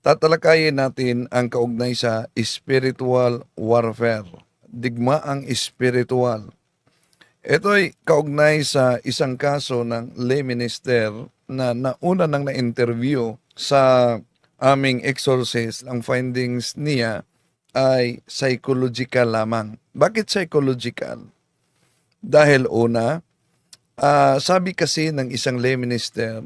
tatalakayin natin ang kaugnay sa spiritual warfare, digmaang spiritual. Ito'y kaugnay sa isang kaso ng lay minister na nauna nang na-interview sa aming exorcist. Ang findings niya ay psychological lamang. Bakit psychological? Dahil una, sabi kasi ng isang lay minister,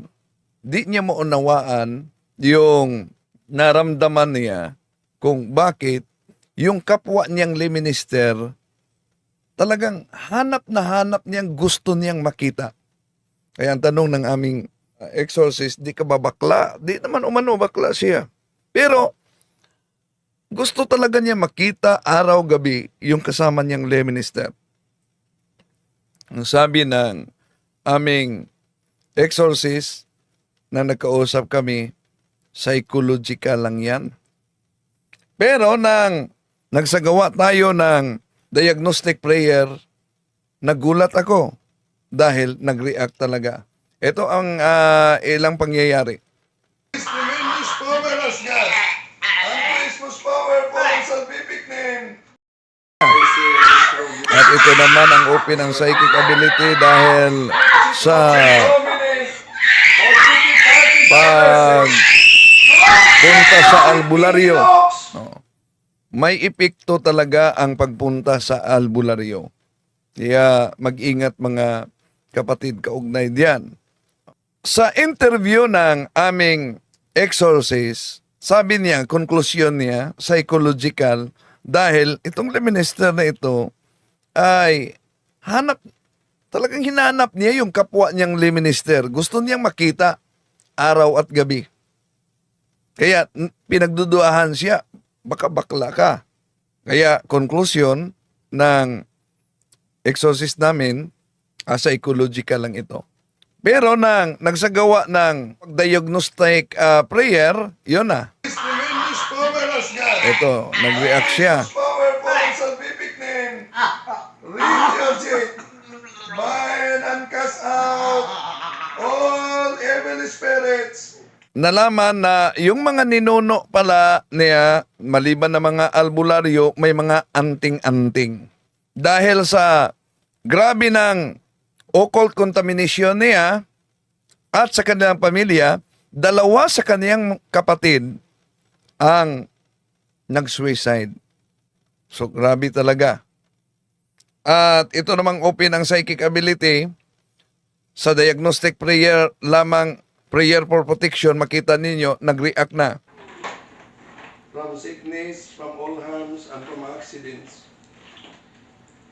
di niya maunawaan yung naramdaman niya kung bakit yung kapwa niyang lay minister talagang hanap na hanap niyang gusto niyang makita. Kaya ang tanong ng aming exorcist, di ka ba bakla? Di naman umano bakla siya. Pero gusto talaga niya makita araw-gabi yung kasama niyang lay minister. Ang sabi ng aming exorcist na nagkausap kami, psychological lang yan. Pero nang nagsagawa tayo ng diagnostic prayer, nagulat ako dahil nag-react talaga. Ito ang ilang pangyayari. Tremendous power as God. And Christmas power for ang salvific name. At ito naman ang open ng psychic ability dahil sa pagpunta sa albularyo. May epekto talaga ang pagpunta sa albularyo. Kaya mag-ingat mga kapatid kaugnay diyan. Sa interview ng aming exorcist, sabi niya, konklusyon niya, psychological, dahil itong minister na ito ay talagang hinanap niya yung kapwa niyang minister. Gusto niyang makita araw at gabi. Kaya pinagduduahan siya, baka bakla ka. Kaya konklusyon ng exorcist namin, psychological lang ito. Pero nang nagsagawa ng diagnostic prayer, yun na. Tremendous power as God. Ito, nag-react siya. Power for ang salvific name. Regenerate. Bind and cast out all evil spirits. Nalaman na yung mga ninuno pala niya, maliban na mga albularyo, may mga anting-anting. Dahil sa grabe ng occult contamination niya at sa kanilang pamilya, dalawa sa kaniyang kapatid ang nag-suicide. So grabe talaga. At ito namang open ang psychic ability sa diagnostic prayer lamang, prayer for protection, makita ninyo, nag-react na. From sickness, from all harms, and from accidents.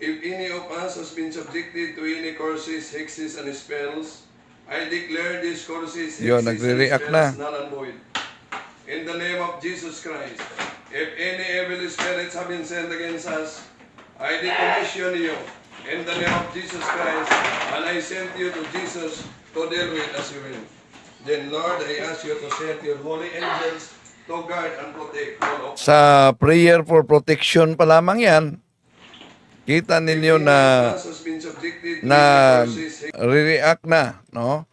If any of us has been subjected to any curses, hexes, and spells, I declare these curses, Yun, hexes, and nagre-react spells na. null and void. In the name of Jesus Christ, if any evil spirits have been sent against us, I decommission you in the name of Jesus Christ, and I send you to Jesus to deal with as you will. Then, Lord, I ask you to send your holy angels to guard and protect all of us. Sa prayer for protection pa lamang yan, kita ninyo na re-react na, no?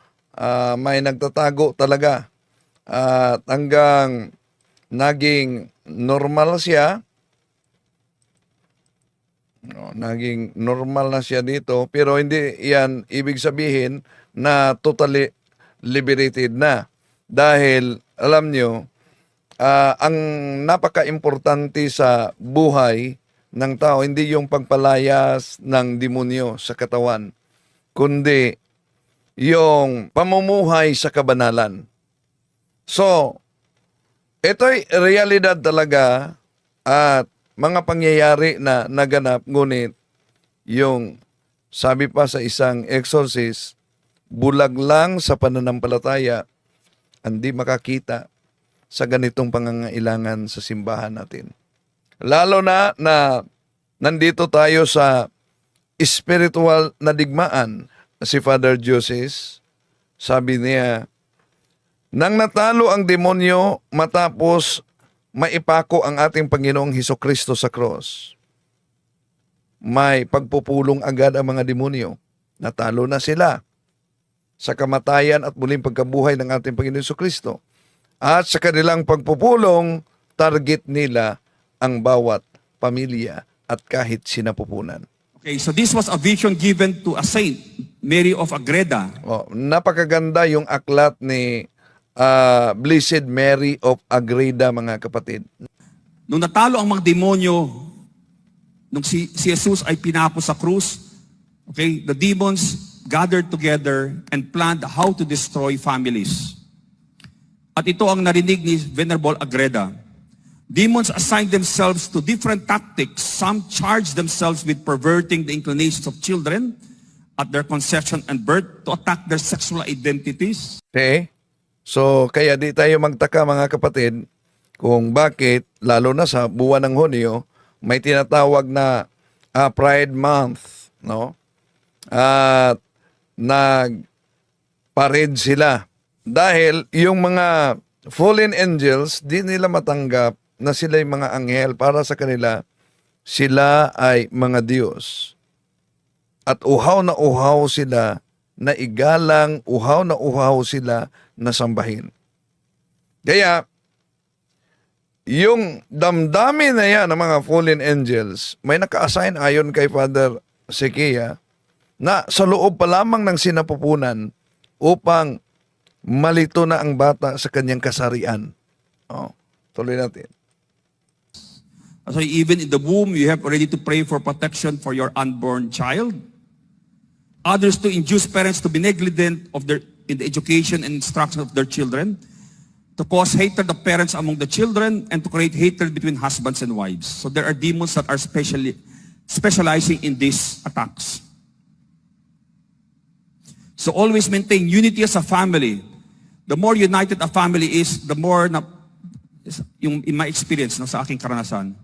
May nagtatago talaga. At hanggang naging normal siya. No, naging normal na siya dito, pero hindi yan ibig sabihin na totally liberated na. Dahil alam nyo, ang napaka-importante sa buhay ng tao, hindi yung pagpalayas ng demonyo sa katawan, kundi yung pamumuhay sa kabanalan. So, ito'y realidad talaga at mga pangyayari na naganap, ngunit yung sabi pa sa isang exorcist, bulag lang sa pananampalataya, hindi makakita sa ganitong pangangailangan sa simbahan natin. Lalo na nandito tayo sa spiritual na digmaan. Si Father Joses, sabi niya, nang natalo ang demonyo matapos maipako ang ating Panginoong Hesukristo sa cross, may pagpupulong agad ang mga demonyo. Natalo na sila sa kamatayan at muling pagkabuhay ng ating Panginoong Hesukristo. At sa kanilang pagpupulong, target nila ang bawat pamilya at kahit sinapupunan. Okay, so this was a vision given to a saint, Mary of Agreda. Napakaganda yung aklat ni Blessed Mary of Agreda, mga kapatid. Nung natalo ang mga demonyo, nung si Jesus ay pinako sa krus, okay, the demons gathered together and planned how to destroy families. At ito ang narinig ni Venerable Agreda. Demons assign themselves to different tactics. Some charge themselves with perverting the inclinations of children at their conception and birth to attack their sexual identities. Okay? So, kaya di tayo magtaka, mga kapatid, kung bakit, lalo na sa buwan ng Hunyo, may tinatawag na Pride Month, no? At nag-parade sila. Dahil yung mga fallen angels, di nila matanggap na sila yung mga anghel. Para sa kanila, sila ay mga Diyos. At uhaw na uhaw sila na igalang, uhaw na uhaw sila na sambahin. Kaya, yung damdamin na yan ng mga fallen angels, may naka-assign ayon kay Father Sequia na sa loob pa lamang ng sinapupunan upang malito na ang bata sa kanyang kasarian. Tuloy natin. So even in the womb, you have already to pray for protection for your unborn child. Others to induce parents to be negligent in the education and instruction of their children, to cause hatred of parents among the children, and to create hatred between husbands and wives. So there are demons that are specializing in these attacks. So always maintain unity as a family. The more united a family is, the more in my experience, sa aking karanasan,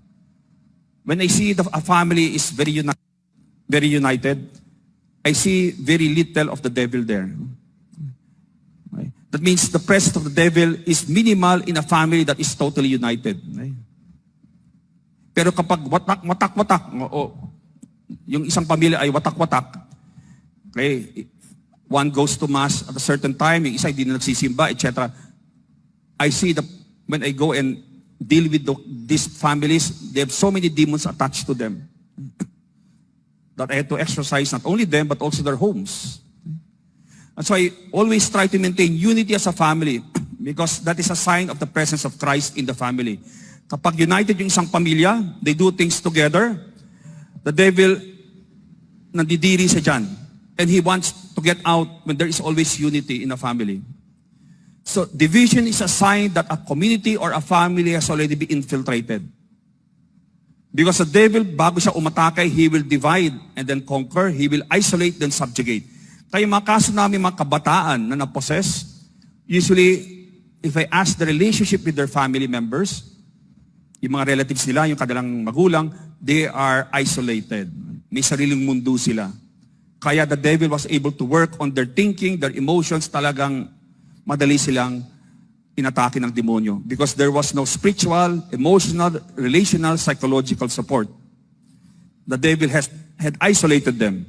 when I see a family is very united, I see very little of the devil there. Okay? That means the presence of the devil is minimal in a family that is totally united. Okay? Pero kapag watak-watak, yung isang pamilya ay watak-watak, okay, one goes to mass at a certain time, yung isa hindi na nagsisimba, etc. I see when I go and deal with these families, they have so many demons attached to them that I have to exorcise not only them, but also their homes. And so I always try to maintain unity as a family because that is a sign of the presence of Christ in the family. Kapag united yung isang pamilya, they do things together, the devil nandidiri siya dyan. And he wants to get out when there is always unity in a family. So division is a sign that a community or a family has already been infiltrated. Because the devil, bago siya umatake, he will divide and then conquer. He will isolate, then subjugate. Kaya mga kaso namin mga kabataan na napossess, usually, if I ask the relationship with their family members, yung mga relatives nila, yung kanilang magulang, they are isolated. May sariling mundo sila. Kaya the devil was able to work on their thinking, their emotions, talagang madali silang inatake ng demonyo. Because there was no spiritual, emotional, relational, psychological support. The devil had isolated them.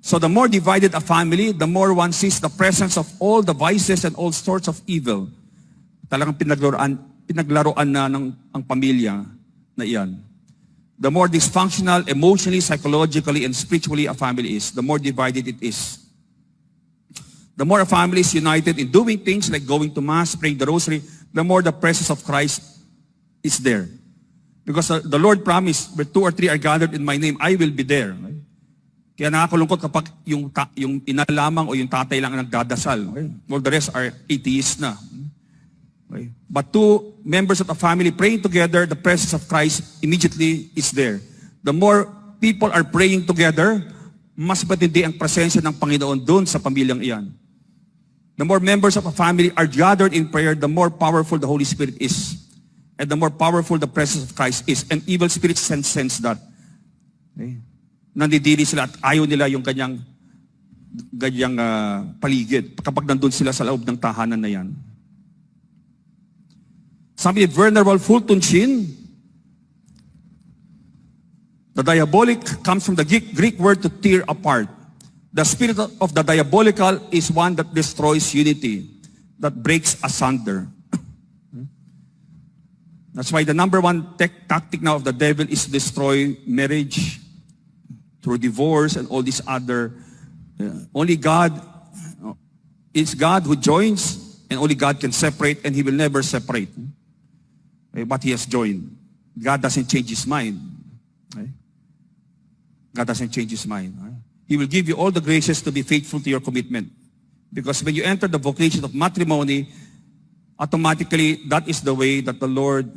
So the more divided a family, the more one sees the presence of all the vices and all sorts of evil. Talagang pinaglaruan na ang pamilya na iyan. The more dysfunctional, emotionally, psychologically, and spiritually a family is, the more divided it is. The more a family is united in doing things like going to mass, praying the rosary, the more the presence of Christ is there. Because the Lord promised, where 2 or 3 are gathered in my name, I will be there. Okay? Kaya nakakalungkot kapag yung ina lamang o yung tatay lang ang nagdadasal. Okay? All the rest are atheists na. Okay? But 2 members of a family praying together, the presence of Christ immediately is there. The more people are praying together, mas matindi ang presensya ng Panginoon doon sa pamilyang iyan. The more members of a family are gathered in prayer, the more powerful the Holy Spirit is. And the more powerful the presence of Christ is. And evil spirits sense that. Okay? Nandidiri sila at ayaw nila yung ganyang paligid kapag nandun sila sa loob ng tahanan na yan. Sabi ni Venerable Fulton Sheen, the diabolic comes from the Greek word to tear apart. The spirit of the diabolical is one that destroys unity, that breaks asunder. That's why the number one tactic now of the devil is to destroy marriage through divorce and all these other. Only God, it's God who joins, and only God can separate, and He will never separate what He has joined. God doesn't change His mind. God doesn't change His mind. He will give you all the graces to be faithful to your commitment. Because when you enter the vocation of matrimony, automatically, that is the way that the Lord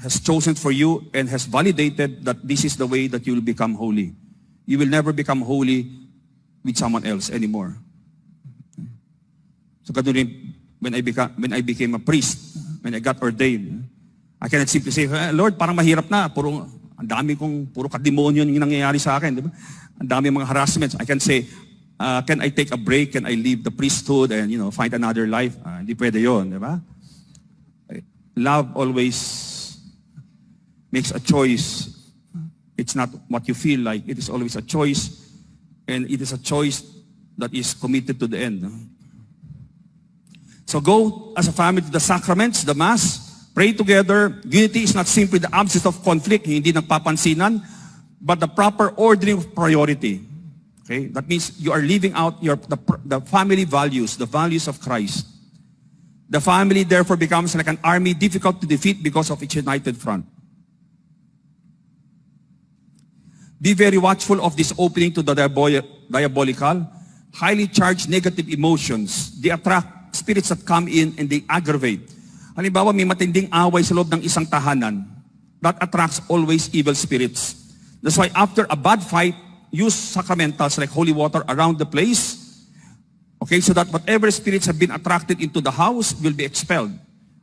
has chosen for you and has validated that this is the way that you will become holy. You will never become holy with someone else anymore. So ganun rin, when I became a priest, when I got ordained, I cannot simply say, Lord, parang mahirap na. Puro kademonyo yung nangyayari sa akin. Di ba? Ang dami mga harassments. I can say, can I take a break? Can I leave the priesthood and find another life? Hindi pwede yun, di ba? Love always makes a choice. It's not what you feel like. It is always a choice, and it is a choice that is committed to the end. So go as a family to the sacraments, the Mass, pray together. Unity is not simply the absence of conflict, hindi nagpapansinan, but the proper ordering of priority. Okay? That means you are living out the family values, the values of Christ. The family therefore becomes like an army difficult to defeat because of its united front. Be very watchful of this opening to the diabolical, highly charged negative emotions. They attract spirits that come in and they aggravate. Halimbawa, may matinding away sa loob ng isang tahanan. That attracts always evil spirits. That's why after a bad fight, use sacramentals like holy water around the place. Okay, so that whatever spirits have been attracted into the house will be expelled.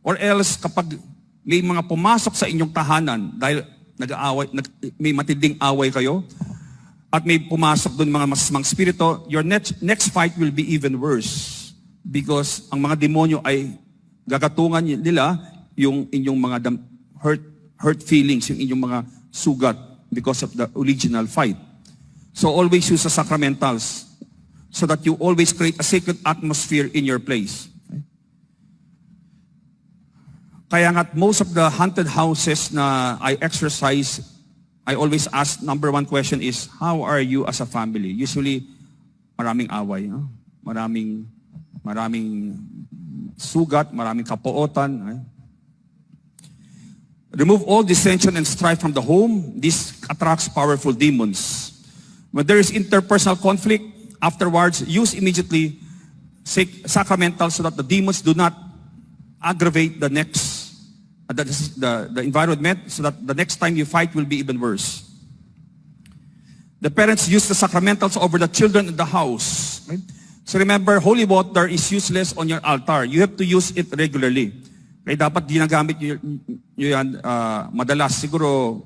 Or else, kapag may mga pumasok sa inyong tahanan dahil may matinding away kayo, at may pumasok doon mga masamang spirito, your next fight will be even worse. Because ang mga demonyo ay gagatungan nila yung inyong mga hurt feelings, yung inyong mga sugat because of the original fight. So always use the sacramentals so that you always create a sacred atmosphere in your place. Kaya nga most of the haunted houses na I exercise, I always ask, number one question is, how are you as a family? Usually, maraming away. No? Maraming sugat, maraming kapuotan. Remove all dissension and strife from the home. This attracts powerful demons. When there is interpersonal conflict, afterwards, use immediately sacramentals so that the demons do not aggravate the environment, so that the next time you fight will be even worse. The parents use the sacramentals over the children in the house. Right? So remember, holy water is useless on your altar. You have to use it regularly. Kaya dapat ginagamit nyo yan madalas. Siguro,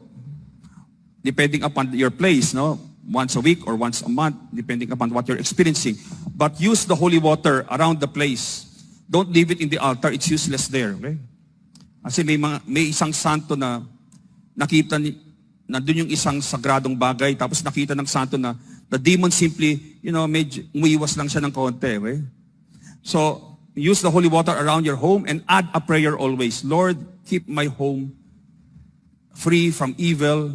depending upon your place, no? Once a week or once a month, depending upon what you're experiencing. But use the holy water around the place. Don't leave it in the altar. It's useless there. Okay? Kasi may isang santo na nakita na doon yung isang sagradong bagay, tapos nakita ng santo na the demon simply, medyo umiiwas lang siya ng konti. Okay? So, use the holy water around your home and add a prayer always. Lord, keep my home free from evil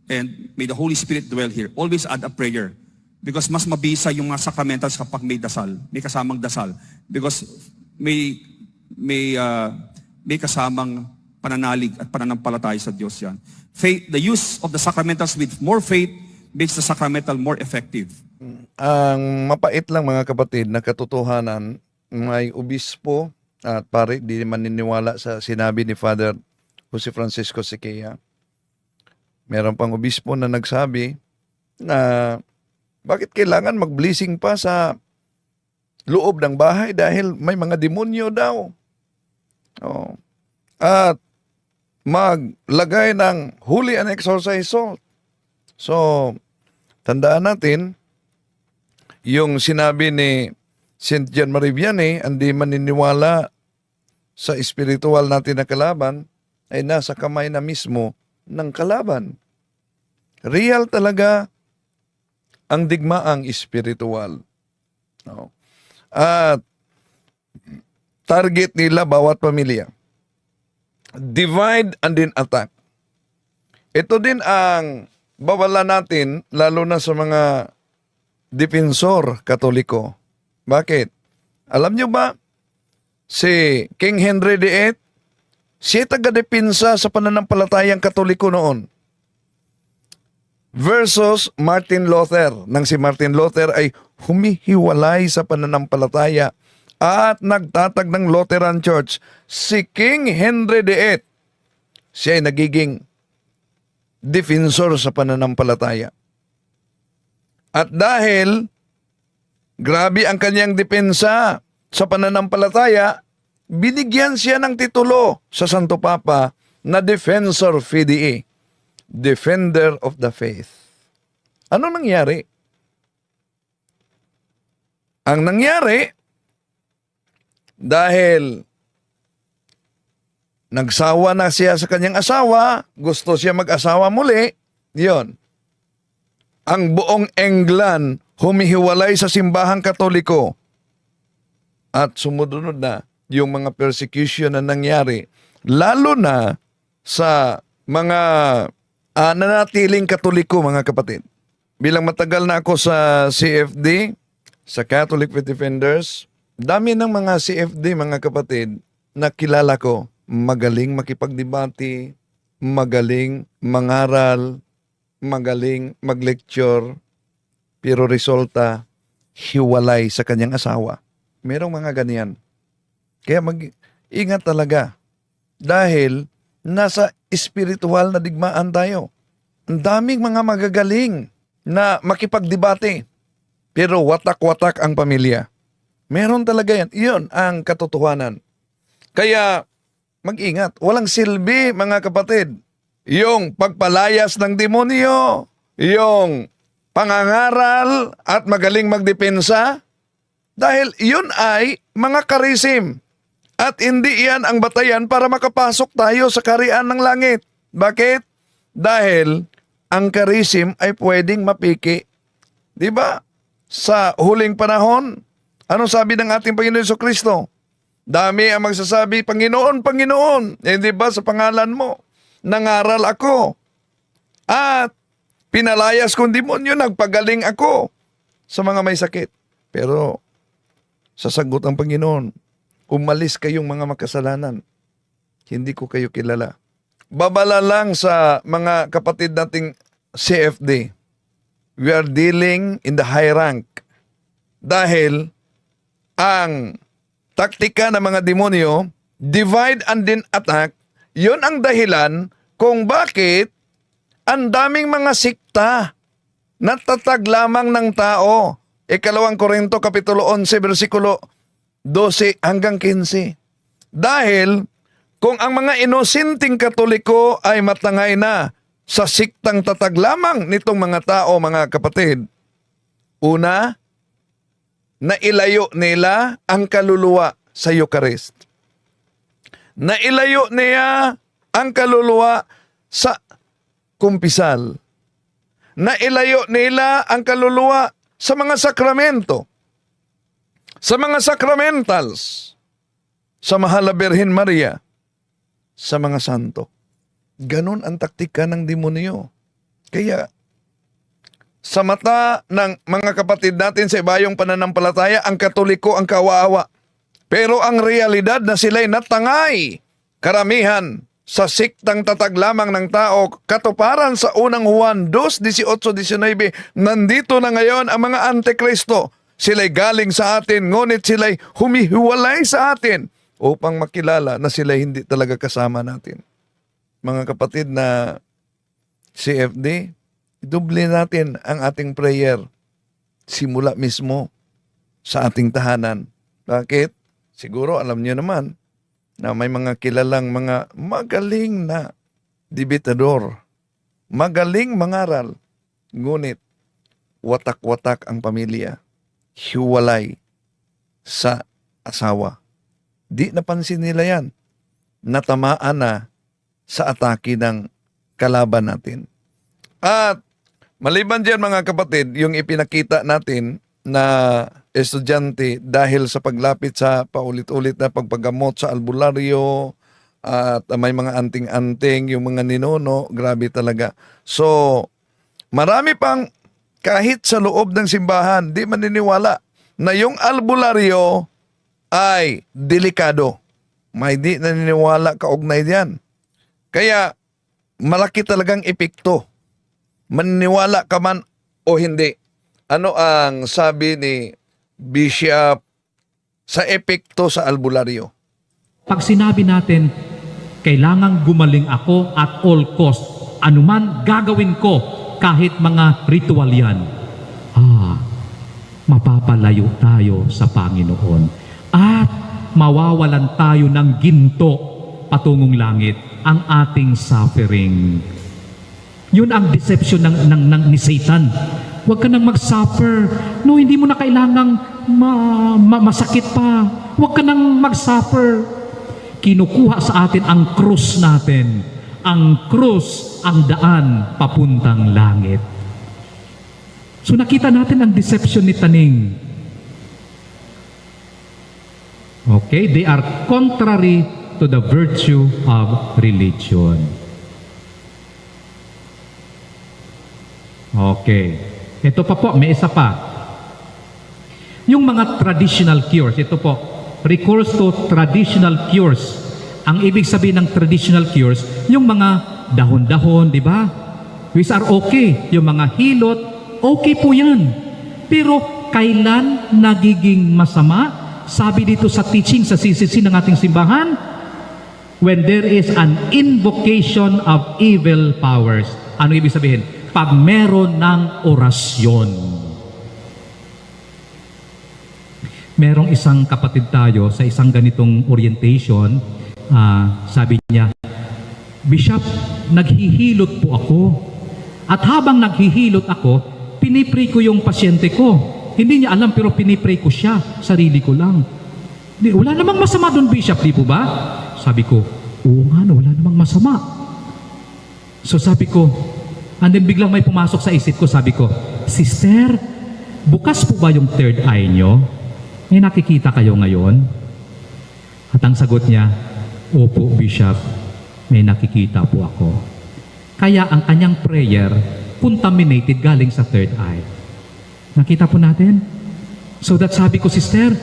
and may the Holy Spirit dwell here. Always add a prayer. Because mas mabisa yung mga sacramentals kapag may dasal, may kasamang dasal. Because may kasamang pananalig at pananampalataya sa Diyos yan. Faith, the use of the sacramentals with more faith makes the sacramental more effective. Ang mapait lang mga kapatid na katotohanan, may obispo at pare, di maniniwala sa sinabi ni Father Jose Francisco Sequeira. Meron pang obispo na nagsabi na bakit kailangan mag-blessing pa sa loob ng bahay dahil may mga demonyo daw. Oh. At maglagay ng holy and exorcised salt. So, tandaan natin, yung sinabi ni St. John Marie Vianney, hindi maniniwala sa spiritual natin na kalaban, ay nasa kamay na mismo ng kalaban. Real talaga ang digmaang spiritual. No? At target nila bawat pamilya. divide and then attack. Ito din ang bawala natin, lalo na sa mga depensor Katoliko. Bakit? Alam nyo ba, si King Henry VIII, siya taga-depensa sa pananampalatayang Katoliko noon. Versus Martin Luther. Nang si Martin Luther ay humihiwalay sa pananampalataya at nagtatag ng Lutheran Church. Si King Henry VIII, siya ay nagiging defensor sa pananampalataya. At dahil grabe ang kanyang depensa sa pananampalataya, binigyan siya ng titulo sa Santo Papa na Defensor Fidei, Defender of the Faith. Ano nangyari? Ang nangyari, dahil nagsawa na siya sa kanyang asawa, gusto siya mag-asawa muli, yon. Ang buong England humihiwalay sa simbahang Katoliko at sumunod na yung mga persecution na nangyari, lalo na sa mga nanatiling Katoliko, mga kapatid. Bilang matagal na ako sa CFD, sa Catholic Faith Defenders, dami ng mga CFD, mga kapatid, na kilala ko. Magaling makipagdebate, magaling mangaral, magaling maglecture, pero resulta, hiwalay sa kanyang asawa. Merong mga ganyan. Kaya mag-ingat talaga. Dahil nasa spiritual na digmaan tayo. Ang daming mga magagaling na makipagdebate, pero watak-watak ang pamilya. Meron talaga yan. Iyon ang katotohanan. Kaya mag-ingat. Walang silbi, mga kapatid. Yung pagpalayas ng demonyo, yung pangangaral at magaling magdepensa, dahil yun ay mga karisim. At hindi yan ang batayan para makapasok tayo sa karian ng langit. Bakit? Dahil ang karisim ay pwedeng mapiki. Di ba? Sa huling panahon, anong sabi ng ating Panginoon Jesucristo? Dami ang magsasabi, Panginoon, Panginoon. Hindi ba sa pangalan mo? Nangaral ako. At pinalayas kong demonyo, nagpagaling ako sa mga may sakit. Pero sasagot ang Panginoon, umalis kayong mga makasalanan. Hindi ko kayo kilala. Babala lang sa mga kapatid nating CFD. We are dealing in the high rank. Dahil ang taktika ng mga demonyo, divide and then attack, yun ang dahilan kung bakit ang daming mga sikta natatag lamang ng tao. Ikalawang Korinto Kapitulo 11, versikulo 12 hanggang 15. Dahil kung ang mga inosenteng Katoliko ay matangay na sa siktang tatag lamang nitong mga tao, mga kapatid, una, nailayo nila ang kaluluwa sa Eucharist. Nailayo niya ang kaluluwa sa kumpisal. Nailayo nila ang kaluluwa sa mga sakramento, sa mga sacramentals, sa Mahal na Birhen Maria, sa mga santo. Ganon ang taktika ng demonyo. Kaya, sa mata ng mga kapatid natin sa ibayong pananampalataya, ang Katoliko ang kawawa. Pero ang realidad na sila'y natangay, karamihan sa siktang tatag lamang ng tao, katuparan sa unang Juan 2:18-19, nandito na ngayon ang mga Antikristo. Sila'y galing sa atin, ngunit sila'y humihiwalay sa atin upang makilala na sila'y hindi talaga kasama natin. Mga kapatid na CFD, doble natin ang ating prayer simula mismo sa ating tahanan. Bakit? Siguro alam niyo naman na may mga kilalang mga magaling na debitador, magaling mangaral, ngunit watak-watak ang pamilya, hiwalay sa asawa. Di napansin nila yan. Natamaan na sa atake ng kalaban natin. At maliban dyan, mga kapatid, yung ipinakita natin na estudyante dahil sa paglapit sa paulit-ulit na pagpagamot sa albularyo at may mga anting-anting, yung mga ninuno, grabe talaga. So, marami pang kahit sa loob ng simbahan, di maniniwala na yung albularyo ay delikado. May di naniniwala kaugnay diyan. Kaya, malaki talagang epekto. Maniniwala ka man o hindi. Ano ang sabi ni Bishop sa epekto sa albularyo? Pag sinabi natin, kailangang gumaling ako at all cost, anuman gagawin ko, kahit mga ritual yan, mapapalayo tayo sa Panginoon. At mawawalan tayo ng ginto patungong langit, ang ating suffering. Yun ang deception ni Satan. Huwag ka nang mag-suffer. No, hindi mo na kailangang masakit pa. Huwag ka nang mag-suffer. Kinukuha sa atin ang krus natin. Ang krus, ang daan papuntang langit. So nakita natin ang deception ni Taning. Okay, they are contrary to the virtue of religion. Okay. Ito pa po, may isa pa. Yung mga traditional cures, ito po, recourse to traditional cures. Ang ibig sabihin ng traditional cures, yung mga dahon-dahon, di ba? Which are okay. Yung mga hilot, okay po yan. Pero kailan nagiging masama? Sabi dito sa teaching sa CCC ng ating simbahan, when there is an invocation of evil powers. Ano ibig sabihin? Pag meron ng orasyon. Merong isang kapatid tayo sa isang ganitong orientation, sabi niya, Bishop, naghihilot po ako. At habang naghihilot ako, pinipray ko yung pasyente ko. Hindi niya alam pero pinipray ko siya, sarili ko lang. Wala namang masama doon, Bishop, di po ba? Sabi ko, oo nga, wala namang masama. So sabi ko, and then biglang may pumasok sa isip ko, sabi ko, Sister, bukas po ba yung third eye nyo? May nakikita kayo ngayon? At ang sagot niya, opo, Bishop, may nakikita po ako. Kaya ang kanyang prayer, contaminated galing sa third eye. Nakita po natin? So that sabi ko, Sister,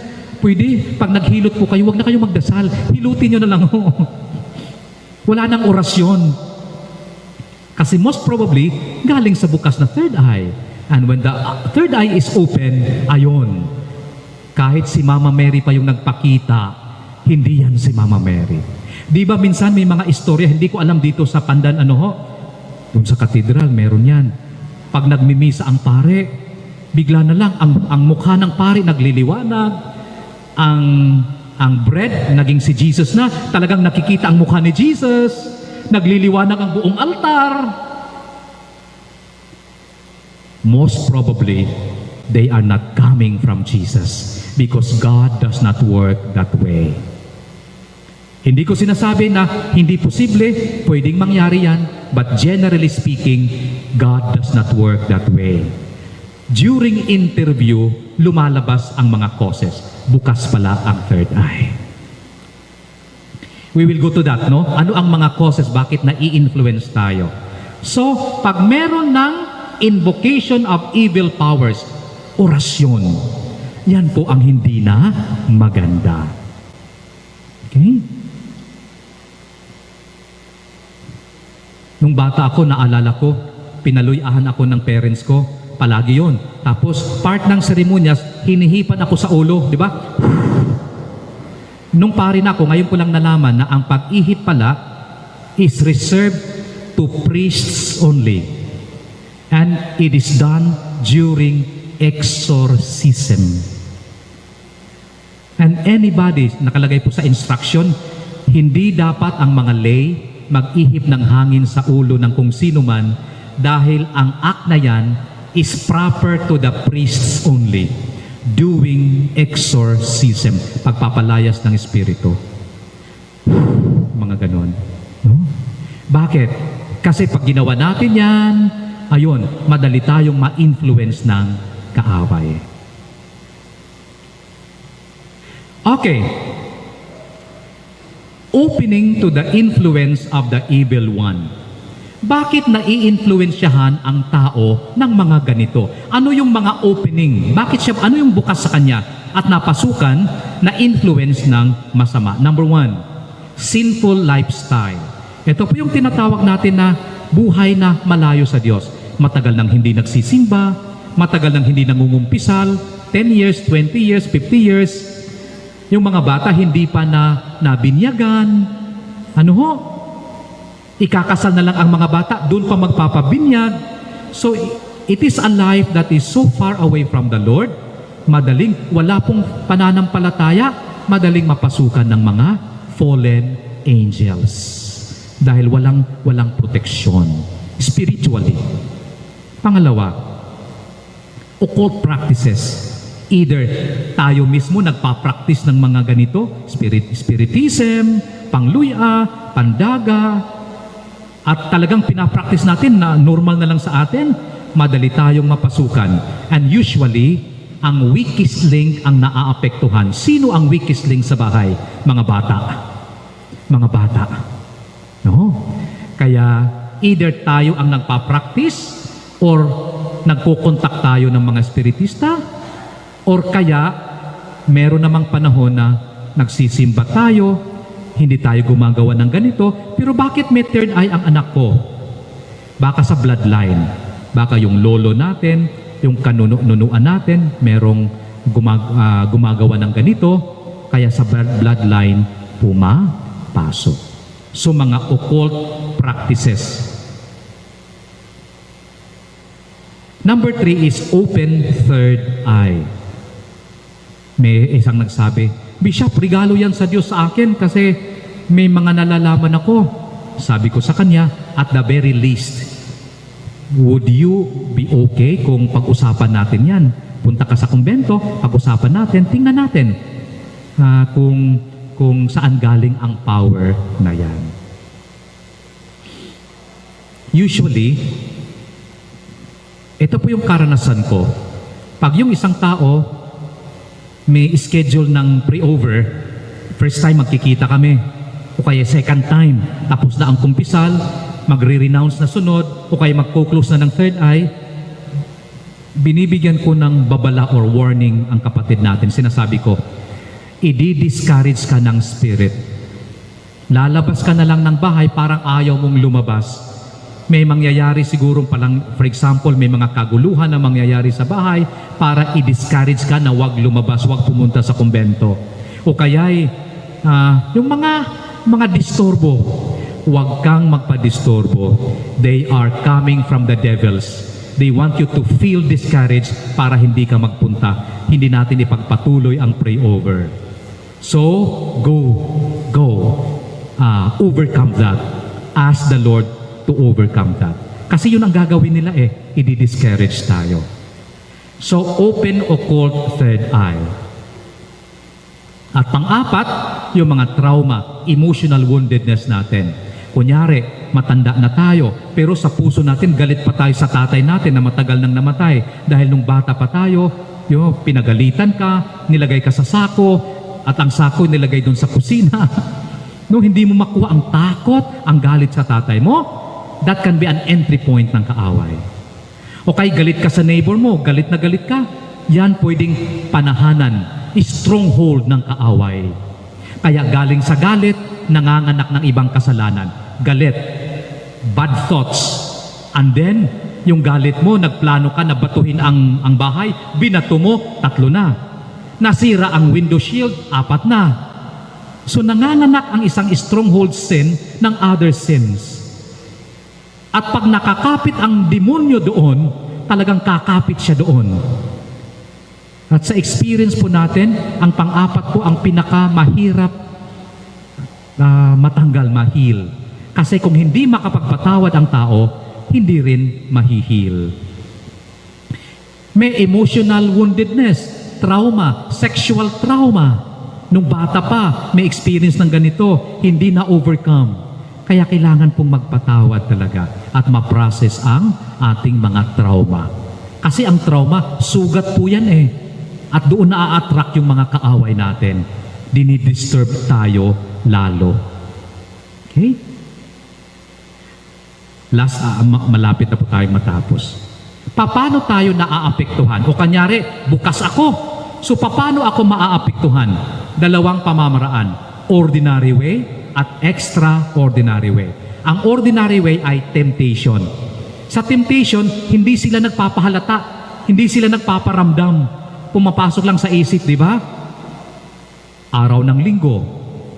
pwede, pag naghilot po kayo, huwag na kayo magdasal. Hilutin nyo na lang ho. Wala nang orasyon. Kasi most probably, galing sa bukas na third eye. And when the third eye is open, ayon, kahit si Mama Mary pa yung nagpakita, hindi yan si Mama Mary. Di ba minsan may mga istorya, hindi ko alam dito sa Pandan, doon sa katedral, meron yan. Pag nagmimisa ang pare, bigla na lang, ang mukha ng pare nagliliwanag, ang bread, naging si Jesus na, talagang nakikita ang mukha ni Jesus, nagliliwanag ang buong altar. Most probably, they are not coming from Jesus because God does not work that way. Hindi ko sinasabi na hindi posible, pwedeng mangyari yan, but generally speaking, God does not work that way. During interview, lumalabas ang mga causes. Bukas pala ang third eye. We will go to that, no? Ano ang mga causes? Bakit nai-influence tayo? So, pag meron ng invocation of evil powers, orasyon, yan po ang hindi na maganda. Okay? Nung bata ako, naalala ko, pinaluyahan ako ng parents ko, palagi yon. Tapos, part ng seremonyas, hinihipan ako sa ulo, di ba? Nung pari na ako, ngayon ko lang nalaman na ang pag-ihip pala is reserved to priests only. And it is done during exorcism. And anybody, nakalagay po sa instruction, hindi dapat ang mga lay mag-ihip ng hangin sa ulo ng kung sino man dahil ang act na yan is proper to the priests only. Doing exorcism, pagpapalayas ng espiritu. Mga ganon. No? Bakit? Kasi pag ginawa natin yan, ayun, madali tayong ma-influence ng kaaway. Okay. Opening to the influence of the evil one. Bakit nai-influensyahan ang tao ng mga ganito? Ano yung mga opening? Ano yung bukas sa kanya at napasukan na influence ng masama? Number 1, sinful lifestyle. Ito po yung tinatawag natin na buhay na malayo sa Diyos. Matagal nang hindi nagsisimba, matagal nang hindi nangungumpisal, 10 years, 20 years, 50 years. Yung mga bata hindi pa na nabinyagan. Ano ho? Ikakasal na lang ang mga bata, doon pa magpapabinyag. So, it is a life that is so far away from the Lord. Madaling, wala pong pananampalataya, madaling mapasukan ng mga fallen angels. Dahil walang proteksyon spiritually. Pangalawa, occult practices. Either tayo mismo nagpa-practice ng mga ganito, spiritism, pangluya, pandaga, at talagang pinapractice natin na normal na lang sa atin, madali tayong mapasukan. And usually, ang weakest link ang naaapektuhan. Sino ang weakest link sa bahay? Mga bata. Mga bata. No? Kaya, either tayo ang nagpa-practice or nagkukontak tayo ng mga spiritista, or kaya, meron namang panahon na nagsisimba tayo, hindi tayo gumagawa ng ganito, pero bakit may third eye ang anak ko? Baka sa bloodline. Baka yung lolo natin, yung kanunuan natin, merong gumagawa ng ganito, kaya sa bloodline pumapasok. So mga occult practices. Number 3 is open third eye. May isang nagsabi, Bishop, regalo yan sa Diyos sa akin kasi may mga nalalaman ako. Sabi ko sa kanya, at the very least, would you be okay kung pag-usapan natin yan? Punta ka sa kumbento, pag-usapan natin, tingnan natin kung saan galing ang power na yan. Usually, ito po yung karanasan ko. Pag yung isang tao may schedule ng pre-over, first time magkikita kami, o kaya second time, tapos na ang kumpisal, magre-renounce na sunod, o kaya magko-close na ng third eye, binibigyan ko ng babala or warning ang kapatid natin. Sinasabi ko, i-discourage ka ng spirit. Lalabas ka na lang ng bahay, parang ayaw mong lumabas. May mangyayari siguro palang, for example, may mga kaguluhan na mangyayari sa bahay para i-discourage ka na wag lumabas, wag pumunta sa kumbento. O kaya'y yung mga disturbo, wag kang magpa-disturbo. They are coming from the devils. They want you to feel discouraged para hindi ka magpunta. Hindi natin ipagpatuloy ang pray-over. So, go. Overcome that. Ask the Lord to overcome that. Kasi yun ang gagawin nila i-discourage tayo. So, open occult third eye. At pang-apat, yung mga trauma, emotional woundedness natin. Kunyari, matanda na tayo, pero sa puso natin, galit pa tayo sa tatay natin na matagal nang namatay. Dahil nung bata pa tayo, pinagalitan ka, nilagay ka sa sako, at ang sako nilagay doon sa kusina. No, hindi mo makuha ang takot, ang galit sa tatay mo, that can be an entry point ng kaaway. O kay galit ka sa neighbor mo, galit na galit ka, yan pwedeng panahanan, stronghold ng kaaway. Kaya galing sa galit, nanganganak ng ibang kasalanan. Galit, bad thoughts, and then, yung galit mo, nagplano ka na batuhin ang bahay, binato mo, 3 na. Nasira ang window shield, 4 na. So nanganganak ang isang stronghold sin ng other sins. At pag nakakapit ang demonyo doon, talagang kakapit siya doon. At sa experience po natin, ang pang-apat po ang pinakamahirap matanggal, mahil. Kasi kung hindi makapagpatawad ang tao, hindi rin mahihil. May emotional woundedness, trauma, sexual trauma. Nung bata pa, may experience ng ganito, hindi na overcome. Kaya kailangan pong magpatawad talaga at ma-process ang ating mga trauma. Kasi ang trauma, sugat po yan At doon na-attract yung mga kaaway natin. Dinidisturb tayo lalo. Okay? Last, malapit na po tayong matapos. Paano tayo naaapektuhan? O kanyari, bukas ako. So paano ako maaapektuhan? Dalawang pamamaraan. Ordinary way at extraordinary way. Ang ordinary way ay temptation. Sa temptation, hindi sila nagpapahalata. Hindi sila nagpaparamdam. Pumapasok lang sa isip, di ba? Araw ng linggo,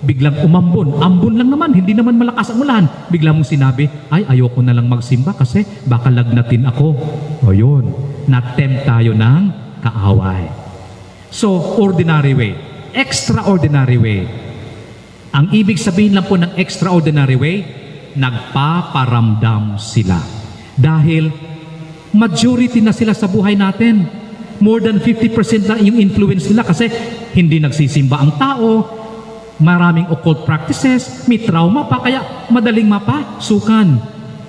biglang umambon. Ambon lang naman, hindi naman malakas ang ulan. Bigla mong sinabi, ay ayoko na lang magsimba kasi baka lagnatin ako. O yun, na-tempt tayo ng kaaway. So, ordinary way. Extraordinary way. Ang ibig sabihin lang po ng extraordinary way, nagpaparamdam sila. Dahil majority na sila sa buhay natin. More than 50% na yung influence nila kasi hindi nagsisimba ang tao, maraming occult practices, may trauma pa, kaya madaling mapasukan.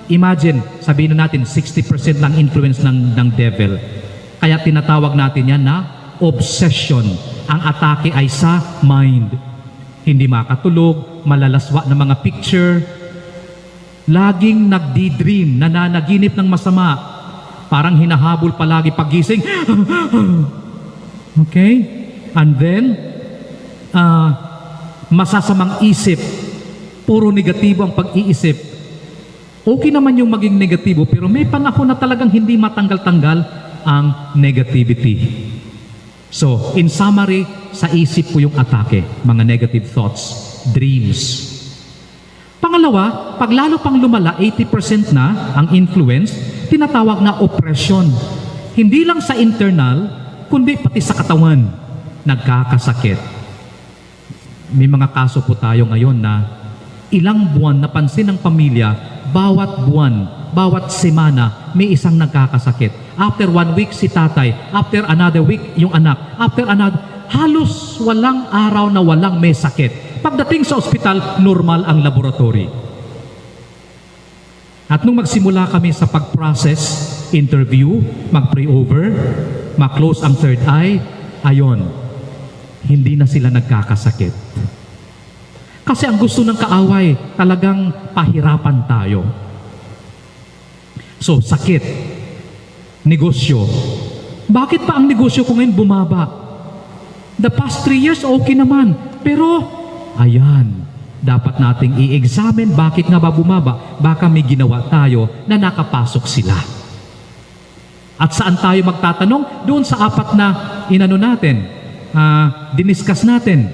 Imagine, sabihin na natin 60% lang influence ng devil. Kaya tinatawag natin yan na obsession. Ang atake ay sa mind. Hindi makatulog, malalaswa ng mga picture, laging nagdi-dream, nananaginip ng masama. Parang hinahabol palagi pagising. Okay? And then, masasamang isip. Puro negatibo ang pag-iisip. Okay naman yung maging negatibo, pero may panahon na talagang hindi matanggal-tanggal ang negativity. So, in summary, sa isip po yung atake, mga negative thoughts, dreams. Pangalawa, pag lalo pang lumala, 80% na ang influence, tinatawag na oppression. Hindi lang sa internal, kundi pati sa katawan, nagkakasakit. May mga kaso po tayo ngayon na ilang buwan napansin ng pamilya, bawat buwan, bawat semana, may isang nagkakasakit. After 1 week si tatay, after another week yung anak, after another, halos walang araw na walang may sakit. Pagdating sa ospital, normal ang laboratory. At nung magsimula kami sa pag-process, interview, mag-pray over, mag-close ang third eye, ayon, hindi na sila nagkakasakit. Kasi ang gusto ng kaaway, talagang pahirapan tayo. So, sakit, negosyo. Bakit pa ang negosyo ko ngayon bumaba? The past 3 years, okay naman. Pero, ayan, dapat nating i-examine bakit nga ba bumaba. Baka may ginawa tayo na nakapasok sila. At saan tayo magtatanong? Doon sa 4 na inano natin, diniscuss natin.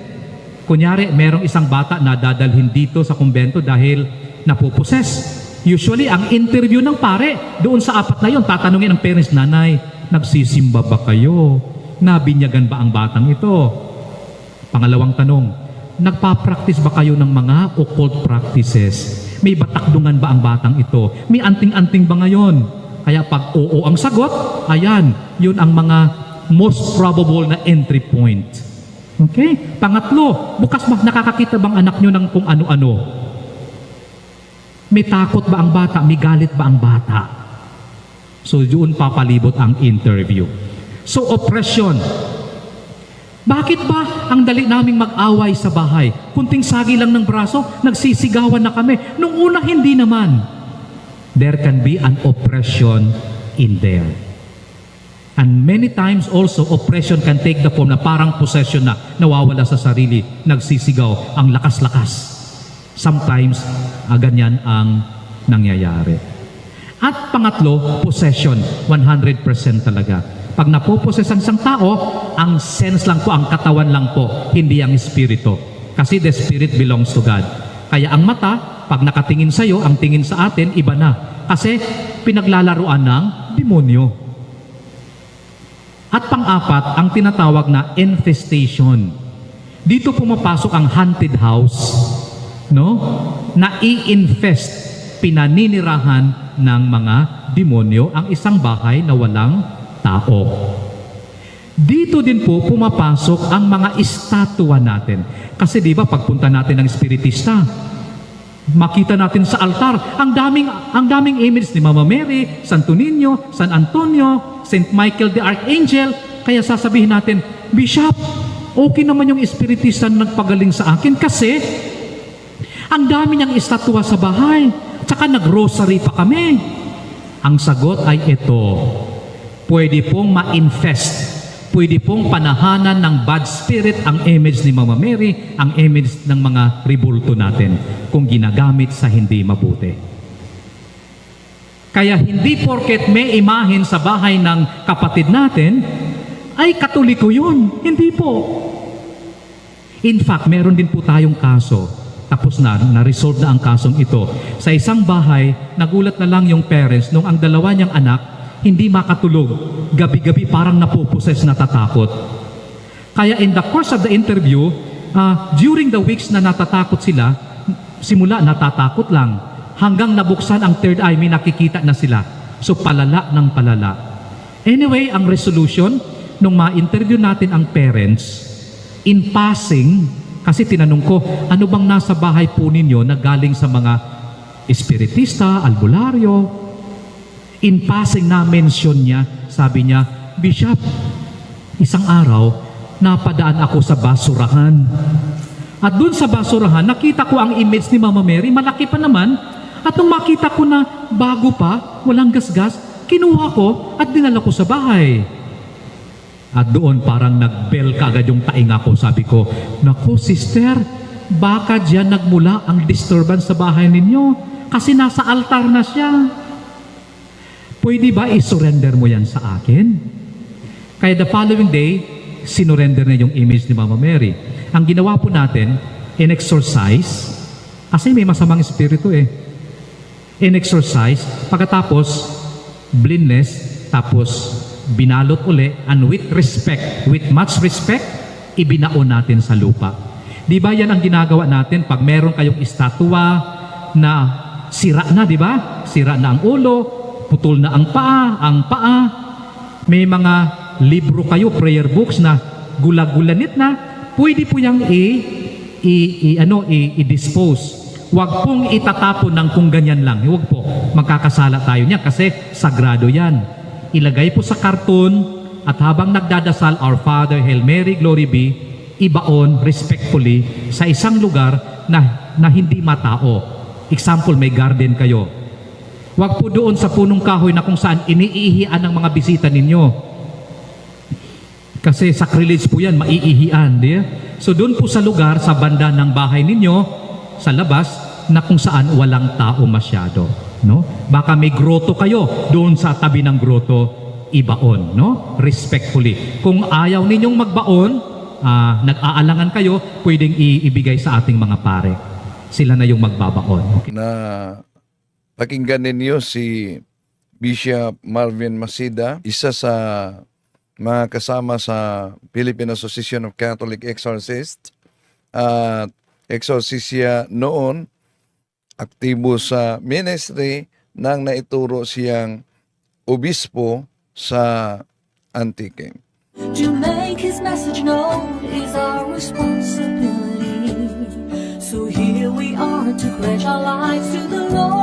Kunyari, merong isang bata na dadalhin dito sa kumbento dahil napuposes. Usually, ang interview ng pare, doon sa 4 na yun, tatanungin ng parents, nanay, nagsisimba ba kayo? Nabinyagan ba ang batang ito? Pangalawang tanong, nagpa-practice ba kayo ng mga occult practices? May batakdungan ba ang batang ito? May anting-anting ba ngayon? Kaya pag oo ang sagot, ayan, yun ang mga most probable na entry point. Okay? Pangatlo, bukas nakakakita bang anak nyo ng kung ano-ano? May takot ba ang bata? May galit ba ang bata? So, yun papalibot ang interview. So, oppression. Bakit ba ang dali naming mag-away sa bahay? Kunting sagi lang ng braso, nagsisigawan na kami. Nung una, hindi naman. There can be an oppression in there. And many times also, oppression can take the form na parang possession na, nawawala sa sarili, nagsisigaw, ang lakas-lakas. Sometimes, ganyan ang nangyayari. At pangatlo, possession, 100% talaga. Pag napoposes ang isang tao, ang sense lang po, ang katawan lang po, hindi ang espiritu. Kasi the spirit belongs to God. Kaya ang mata, pag nakatingin sa iyo, ang tingin sa atin, iba na. Kasi pinaglalaruan ng demonyo. At pang-apat, ang tinatawag na infestation. Dito pumapasok ang haunted house, no? Na i-infest, pinaninirahan ng mga demonyo ang isang bahay na walang tao. Dito din po pumapasok ang mga estatwa natin. Kasi di ba pagpunta natin ng espiritista, makita natin sa altar, ang daming image ni Mama Mary, Santo Niño, San Antonio, Saint Michael the Archangel. Kaya sasabihin natin, Bishop, okay naman yung espiritista na nagpagaling sa akin kasi Ang dami niyang estatwa sa bahay. Tsaka nag-rosary pa kami. Ang sagot ay ito. Pwede pong ma-infest. Pwede pong panahanan ng bad spirit ang image ni Mama Mary, ang image ng mga ribulto natin kung ginagamit sa hindi mabuti. Kaya hindi porket may imahen sa bahay ng kapatid natin, ay Katoliko yun. Hindi po. In fact, meron din po tayong kaso. Tapos na-resolve na ang kasong ito. Sa isang bahay, nagulat na lang yung parents nung ang dalawa niyang anak hindi makatulog. Gabi-gabi parang napuposes, natatakot. Kaya in the course of the interview, during the weeks na natatakot sila, simula natatakot lang, hanggang nabuksan ang third eye, may nakikita na sila. So palala ng palala. Anyway, ang resolution, nung ma-interview natin ang parents, in passing, kasi tinanong ko, ano bang nasa bahay po ninyo na galing sa mga espiritista, albularyo? In passing na mention niya, sabi niya, Bishop, isang araw, napadaan ako sa basurahan. At dun sa basurahan, nakita ko ang image ni Mama Mary, malaki pa naman. At nung makita ko na bago pa, walang gasgas, kinuha ko at dinala ko sa bahay. At doon parang nag-bell kaagad yung tainga ko. Sabi ko, naku sister, baka diyan nagmula ang disturbance sa bahay ninyo kasi nasa altar na siya. Pwede ba i-surrender mo yan sa akin? Kaya the following day, sinurrender na yung image ni Mama Mary. Ang ginawa po natin, in-exorcise, kasi may masamang espiritu in-exorcise, pagkatapos, blindness, tapos binalot uli, and with respect, with much respect, ibinaon natin sa lupa. Di ba yan ang ginagawa natin pag meron kayong estatwa na sira na, di ba? Sira na ang ulo, putol na ang paa, may mga libro kayo, prayer books na gulag-gulanit na, pwede po yung i-dispose. Huwag pong itatapon ng kung ganyan lang. Huwag po, magkakasala tayo niya kasi sagrado yan. Ilagay po sa karton at habang nagdadasal, Our Father, Hail Mary, Glory be, ibaon respectfully sa isang lugar na hindi matao. Example, may garden kayo. Huwag po doon sa punong kahoy na kung saan iniihian ng mga bisita ninyo. Kasi sacrilege po yan, maiihian. Di? So doon po sa lugar, sa banda ng bahay ninyo, sa labas, na kung saan walang tao masyado. No? Baka may groto kayo, doon sa tabi ng groto, ibaon. No? Respectfully. Kung ayaw ninyong magbaon, nag-aalangan kayo, pwedeng ibigay sa ating mga pare. Sila na yung magbabaon. Okay? Na pakinggan ninyo si Bishop Marvin Masida, isa sa mga kasama sa Philippine Association of Catholic Exorcists. At exorcist siya noon, aktibo sa ministry nang naituro siyang obispo sa Antique. To make His message known is our responsibility. So here we are to pledge our lives to the Lord.